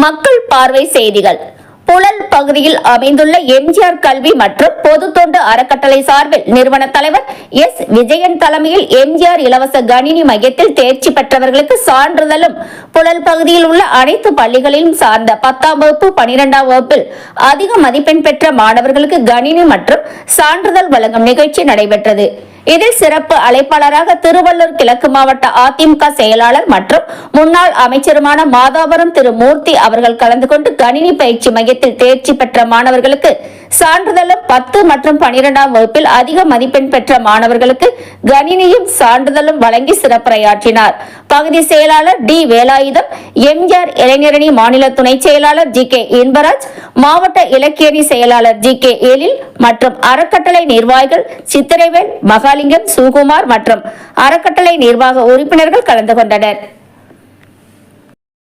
மக்கள் பார்வை செய்திகள். புழல் பகுதியில் அமைந்துள்ள எம்ஜிஆர் கல்வி மற்றும் பொது தொண்டு அறக்கட்டளை சார்பில் நிறுவன தலைவர் எஸ். விஜயன் தலைமையில் எம்ஜிஆர் இலவச கணினி மையத்தில் தேர்ச்சி பெற்றவர்களுக்கு சான்றிதழும், புழல் பகுதியில் உள்ள அனைத்து பள்ளிகளிலும் சார்ந்த 10ஆம் வகுப்பு 12ஆம் வகுப்பில் அதிக மதிப்பெண் பெற்ற மாணவர்களுக்கு கணினி மற்றும் சான்றிதழ் வழங்கும் நிகழ்ச்சி நடைபெற்றது. இதில் சிறப்பு அழைப்பாளராக திருவள்ளூர் கிழக்கு மாவட்ட அதிமுக செயலாளர் மற்றும் முன்னாள் அமைச்சருமான மாதாபுரம் திரு மூர்த்தி அவர்கள் கலந்து கொண்டு கணினி பயிற்சி மையத்தில் தேர்ச்சி பெற்ற மாணவர்களுக்கு சான்றிதழும், 10 மற்றும் 12ஆம் வகுப்பில் அதிக மதிப்பெண் பெற்ற மாணவர்களுக்கு கணினியும் சான்றிதழும் வழங்கி சிறப்புரையாற்றினார். பகுதி செயலாளர் டி. வேலாயுதம், எம்ஜிஆர் இளைஞரணி மாநில துணை செயலாளர் ஜி. கே. இன்பராஜ், மாவட்ட இலக்கியணி செயலாளர் ஜி. கே. எழில் மற்றும் அறக்கட்டளை நிர்வாகிகள் சித்திரைவேல், மகாலிங்கம், சுகுமார் மற்றும் அறக்கட்டளை நிர்வாக உறுப்பினர்கள் கலந்து கொண்டனர்.